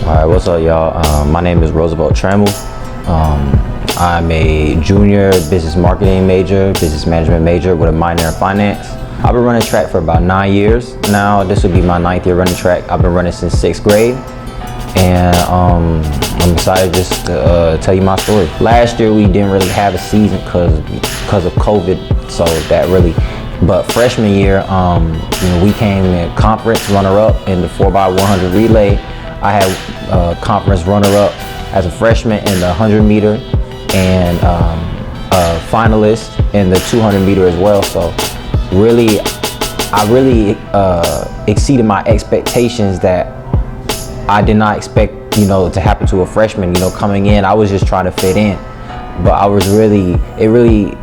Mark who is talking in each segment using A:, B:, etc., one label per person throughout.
A: Alright, what's up, y'all? My name is Roberto. I'm a junior business marketing major, business management major with a minor in finance. I've been running track for about 9 years now. This will be my 9th year running track. I've been running since 6th grade. And I'm excited just to tell you my story. Last year we didn't really have a season because of COVID, so that really. But freshman year, we came in conference runner-up in the 4x100 relay. I had conference runner-up as a freshman in the 100 meter and a finalist in the 200 meter as well. So really, I really exceeded my expectations that I did not expect, to happen to a freshman. Coming in, I was just trying to fit in, but it really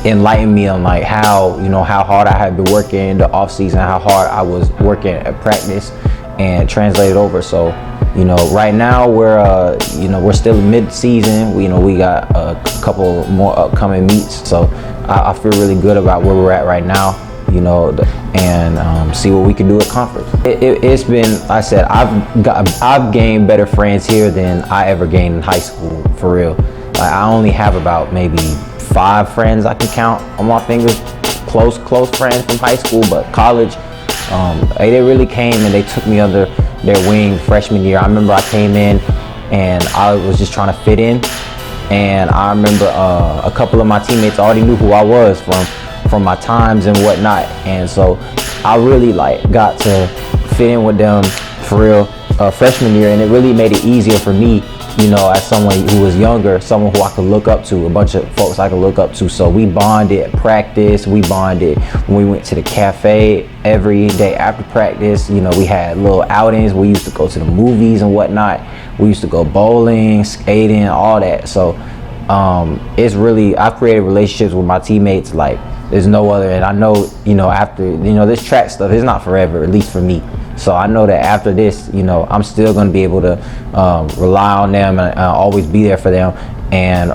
A: enlightened me on like how hard I had been working in the off season, how hard I was working at practice, and translated over. So right now we're still mid season. We got a couple more upcoming meets, so I feel really good about where we're at right now. And see what we can do at conference. It's been, like I said, I've gained better friends here than I ever gained in high school, for real. Like, I only have about maybe 5 friends I can count on my fingers, close friends from high school. But college, they really came and they took me under their wing freshman year. I remember I came in and I was just trying to fit in, and I remember a couple of my teammates already knew who I was from my times and whatnot, and so I really got to fit in with them for real freshman year, and it really made it easier for me, as someone who was younger, someone who I could look up to, a bunch of folks I could look up to. So we bonded at practice, we bonded when we went to the cafe every day after practice. We had little outings, we used to go to the movies and whatnot, we used to go bowling, skating, all that. So it's really, I've created relationships with my teammates like there's no other, and I know, after, this track stuff is not forever, at least for me. So I know that after this, I'm still going to be able to rely on them and always be there for them, and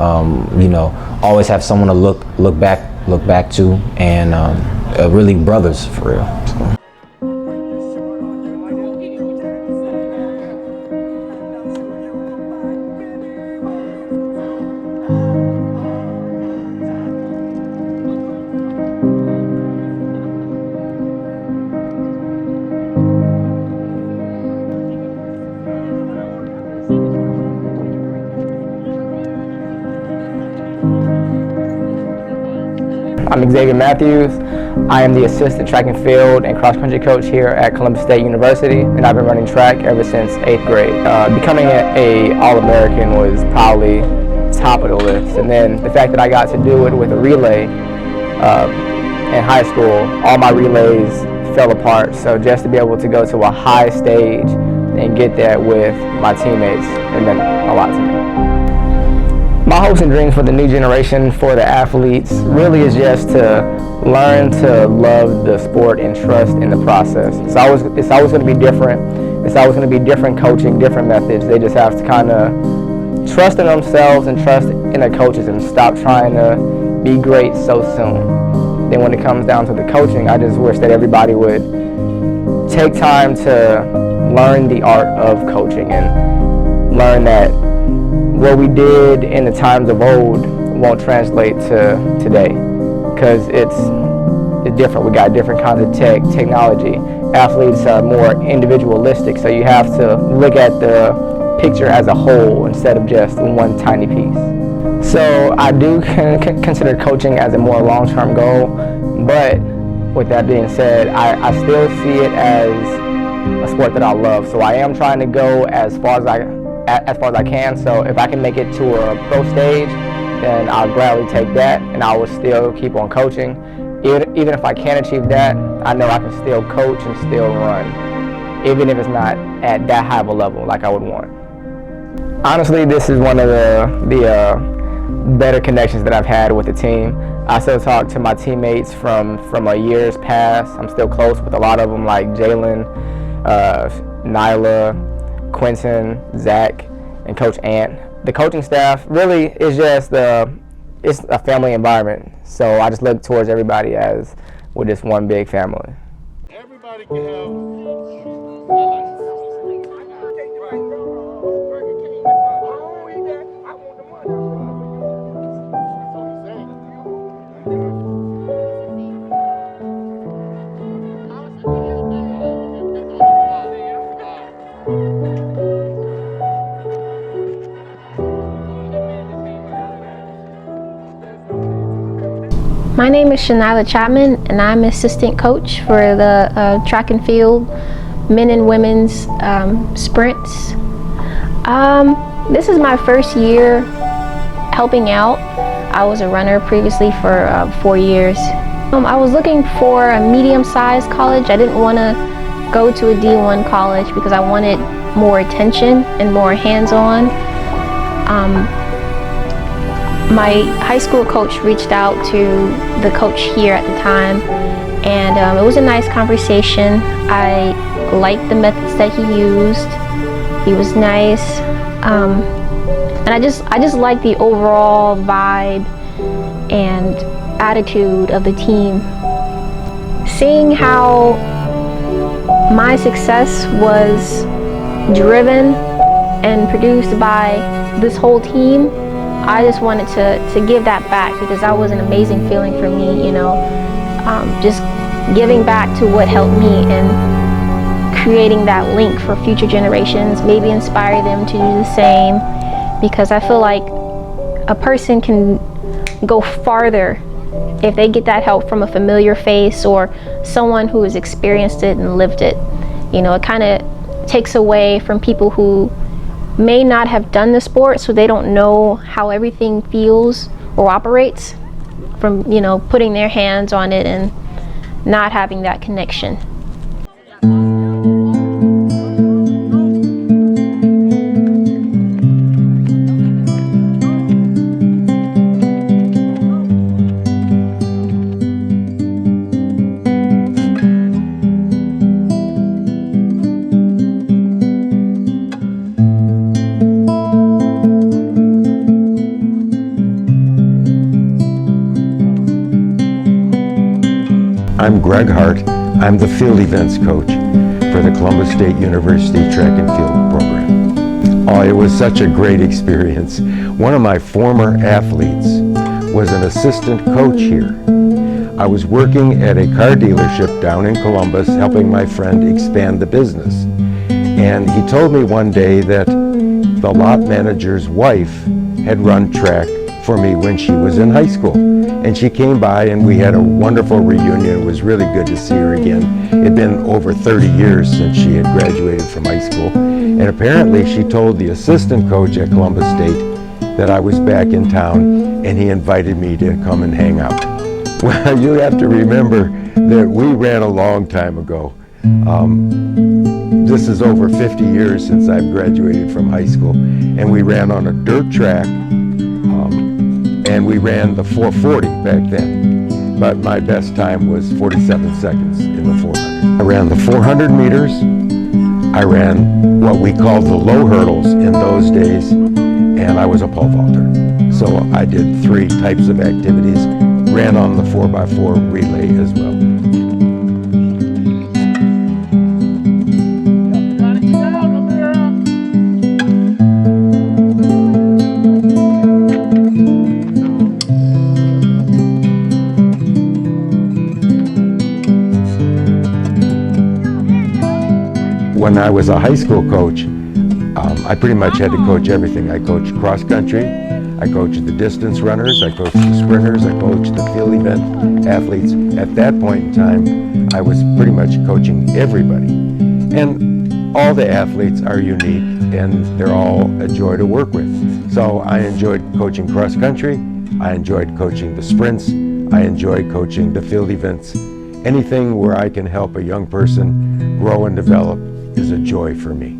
A: always have someone to look back to, and really brothers for real. So.
B: I'm Xavier Matthews. I am the assistant track and field and cross country coach here at Columbus State University, and I've been running track ever since 8th grade. Becoming a All-American was probably top of the list, and then the fact that I got to do it with a relay in high school, all my relays fell apart, so just to be able to go to a high stage and get that with my teammates, it meant a lot to me. My hopes and dreams for the new generation, for the athletes, really is just to learn to love the sport and trust in the process. It's always going to be different. It's always going to be different coaching, different methods. They just have to kind of trust in themselves and trust in their coaches and stop trying to be great so soon. Then when it comes down to the coaching, I just wish that everybody would take time to learn the art of coaching and learn that what we did in the times of old won't translate to today, because it's different. We got different kinds of technology. Athletes are more individualistic, so you have to look at the picture as a whole instead of just one tiny piece. So I do consider coaching as a more long-term goal, but with that being said, I still see it as a sport that I love. So I am trying to go as far as I can. So if I can make it to a pro stage, then I'll gladly take that, and I will still keep on coaching. Even if I can't achieve that, I know I can still coach and still run, even if it's not at that high of a level like I would want. Honestly, this is one of the better connections that I've had with the team. I still talk to my teammates from a years past. I'm still close with a lot of them, like Jalen, Nyla, Quentin, Zach, and Coach Ant. The coaching staff really is just it's a family environment. So I just look towards everybody as we're just one big family.
C: Everybody can have name is Shanila Chapman, and I'm assistant coach for the track and field men and women's sprints. This is my first year helping out. I was a runner previously for 4 years. I was looking for a medium-sized college. I didn't want to go to a D1 college because I wanted more attention and more hands-on. My high school coach reached out to the coach here at the time, and it was a nice conversation. I liked the methods that he used. He was nice, and I just liked the overall vibe and attitude of the team. Seeing how my success was driven and produced by this whole team, I just wanted to give that back, because that was an amazing feeling for me, you know, just giving back to what helped me and creating that link for future generations, maybe inspire them to do the same, because I feel like a person can go farther if they get that help from a familiar face or someone who has experienced it and lived it. You know, it kind of takes away from people who may not have done the sport, so they don't know how everything feels or operates, from, you know, putting their hands on it and not having that connection.
D: I'm Greg Hart. I'm the field events coach for the Columbus State University Track and Field program. Oh, it was such a great experience. One of my former athletes was an assistant coach here. I was working at a car dealership down in Columbus, helping my friend expand the business. And he told me one day that the lot manager's wife had run track for me when she was in high school. And she came by and we had a wonderful reunion. It was really good to see her again. It had been over 30 years since she had graduated from high school. And apparently she told the assistant coach at Columbus State that I was back in town, and he invited me to come and hang out. Well, you have to remember that we ran a long time ago. This is over 50 years since I've graduated from high school, and we ran on a dirt track. And we ran the 440 back then, but my best time was 47 seconds in the 400. I ran the 400 meters, I ran what we called the low hurdles in those days, and I was a pole vaulter. So I did 3 types of activities, ran on the 4x4 relay as well. When I was a high school coach, I pretty much had to coach everything. I coached cross country, I coached the distance runners, I coached the sprinters, I coached the field event athletes. At that point in time, I was pretty much coaching everybody. And all the athletes are unique, and they're all a joy to work with. So I enjoyed coaching cross country, I enjoyed coaching the sprints, I enjoyed coaching the field events. Anything where I can help a young person grow and develop is a joy for me.